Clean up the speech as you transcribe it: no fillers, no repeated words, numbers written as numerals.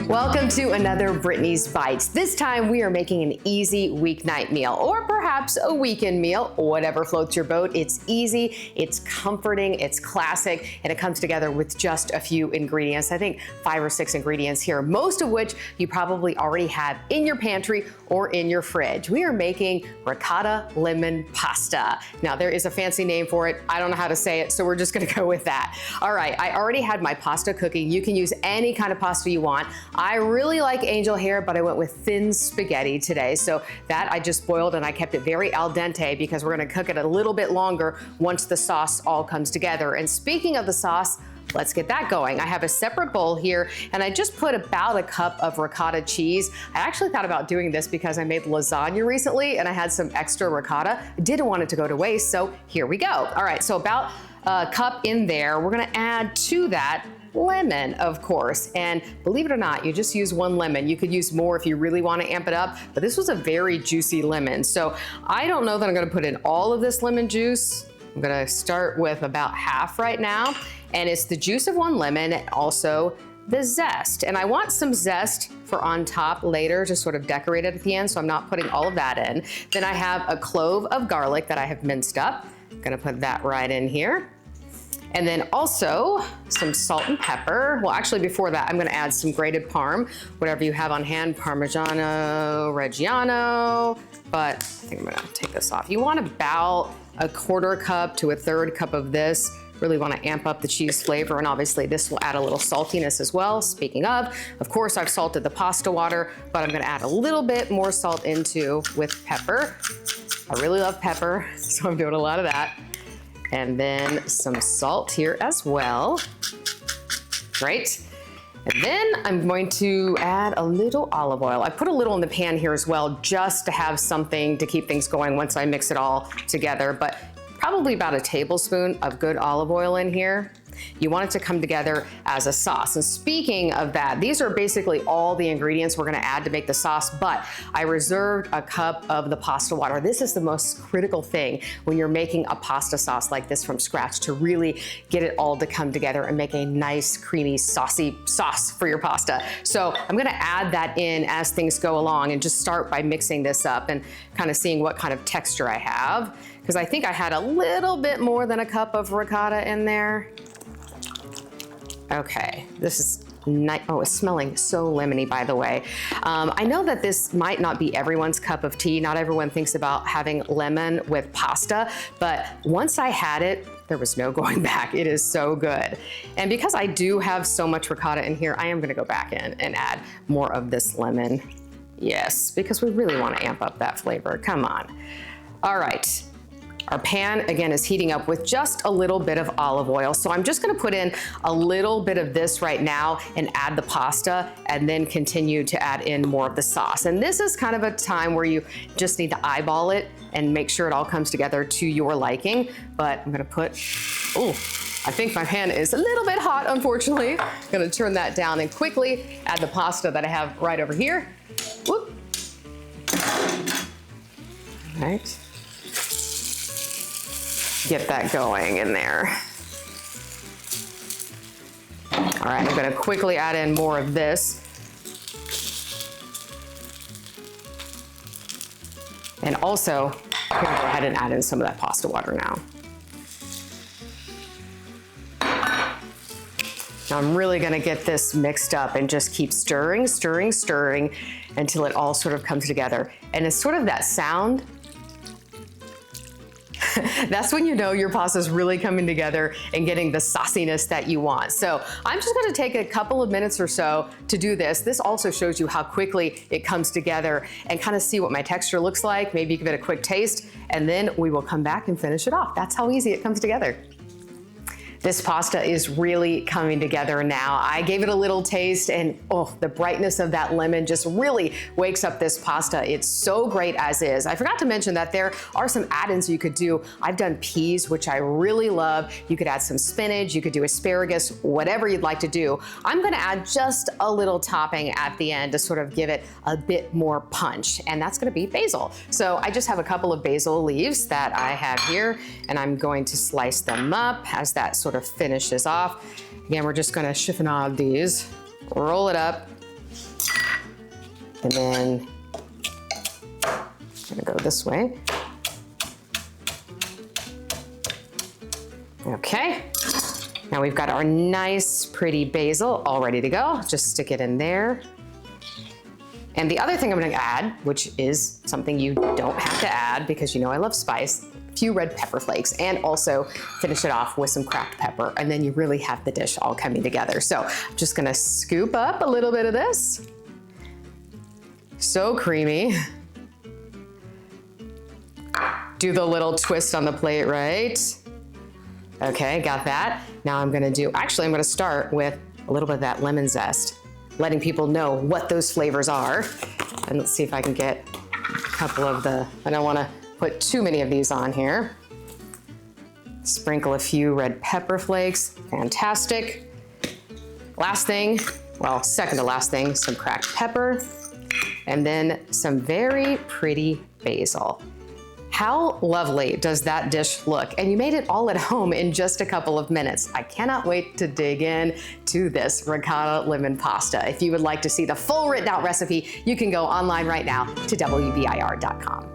Welcome to another Brittany's Bites. This time we are making an easy weeknight meal, or perhaps a weekend meal, whatever floats your boat. It's easy, it's comforting, it's classic, and it comes together with just a few ingredients. I think 5 or 6 ingredients here, most of which you probably already have in your pantry or in your fridge. We are making ricotta lemon pasta. Now there is a fancy name for it. I don't know how to say it, so we're just gonna go with that. All right, I already had my pasta cooking. You can use any kind of pasta you want. I really like angel hair, but I went with thin spaghetti today. So that I just boiled and I kept it very al dente because we're gonna cook it a little bit longer once the sauce all comes together. And speaking of the sauce, let's get that going. I have a separate bowl here and I just put about a cup of ricotta cheese. I actually thought about doing this because I made lasagna recently and I had some extra ricotta. I didn't want it to go to waste, so here we go. All right, so about a cup in there. We're gonna add to that lemon, of course, and believe it or not, you just use 1 lemon. You could use more if you really want to amp it up, but this was a very juicy lemon. So I don't know that I'm going to put in all of this lemon juice. I'm going to start with about half right now, and it's the juice of 1 lemon and also the zest. And I want some zest for on top later to sort of decorate it at the end, so I'm not putting all of that in. Then I have a clove of garlic that I have minced up. I'm going to put that right in here. And then also some salt and pepper. Well, actually before that, I'm gonna add some grated parm, whatever you have on hand, Parmigiano Reggiano, but I think I'm gonna take this off. You want about a 1/4 cup to a 1/3 cup of this. Really wanna amp up the cheese flavor, and obviously this will add a little saltiness as well. Speaking of course I've salted the pasta water, but I'm gonna add a little bit more salt into with pepper. I really love pepper, so I'm doing a lot of that. And then some salt here as well. Great. And then I'm going to add a little olive oil. I put a little in the pan here as well, just to have something to keep things going once I mix it all together, but probably about a tablespoon of good olive oil in here. You want it to come together as a sauce. And speaking of that, these are basically all the ingredients we're gonna add to make the sauce, but I reserved a cup of the pasta water. This is the most critical thing when you're making a pasta sauce like this from scratch, to really get it all to come together and make a nice, creamy, saucy sauce for your pasta. So I'm gonna add that in as things go along and just start by mixing this up and kind of seeing what kind of texture I have, because I think I had a little bit more than a cup of ricotta in there. Okay, this is nice. Oh, it's smelling so lemony, by the way. I know that this might not be everyone's cup of tea. Not everyone thinks about having lemon with pasta, but once I had it, there was no going back. It is so good. And because I do have so much ricotta in here, I am gonna go back in and add more of this lemon. Yes, because we really wanna amp up that flavor. Come on. All right. Our pan, again, is heating up with just a little bit of olive oil. So I'm just gonna put in a little bit of this right now and add the pasta, and then continue to add in more of the sauce. And this is kind of a time where you just need to eyeball it and make sure it all comes together to your liking. But I'm gonna put, oh, I think my pan is a little bit hot, unfortunately. I'm gonna turn that down and quickly add the pasta that I have right over here. Whoop. All right. Get that going in there. All right, I'm gonna quickly add in more of this. And also, I'm gonna go ahead and add in some of that pasta water now. Now I'm really gonna get this mixed up and just keep stirring, stirring, stirring until it all sort of comes together. And it's sort of that sound. That's when you know your pasta is really coming together and getting the sauciness that you want. So I'm just gonna take a couple of minutes or so to do this. This also shows you how quickly it comes together, and kind of see what my texture looks like. Maybe give it a quick taste, and then we will come back and finish it off. That's how easy it comes together. This pasta is really coming together now. I gave it a little taste and oh, the brightness of that lemon just really wakes up this pasta. It's so great as is. I forgot to mention that there are some add-ins you could do. I've done peas, which I really love. You could add some spinach, you could do asparagus, whatever you'd like to do. I'm gonna add just a little topping at the end to sort of give it a bit more punch, and that's gonna be basil. So I just have a couple of basil leaves that I have here, and I'm going to slice them up as that sort of finishes off. Again, we're just gonna chiffonade these, roll it up, and then I'm gonna go this way. Okay, now we've got our nice, pretty basil all ready to go. Just stick it in there. And the other thing I'm gonna add, which is something you don't have to add because you know I love spice, a few red pepper flakes, and also finish it off with some cracked pepper, and then you really have the dish all coming together. So I'm just gonna scoop up a little bit of this. So creamy. Do the little twist on the plate, right? Okay, got that. Now I'm gonna start with a little bit of that lemon zest, letting people know what those flavors are. And let's see if I can get a couple of I don't wanna put too many of these on here. Sprinkle a few red pepper flakes, fantastic. Last thing, well, second to last thing, some cracked pepper, and then some very pretty basil. How lovely does that dish look? And you made it all at home in just a couple of minutes. I cannot wait to dig in to this ricotta lemon pasta. If you would like to see the full written out recipe, you can go online right now to WBIR.com.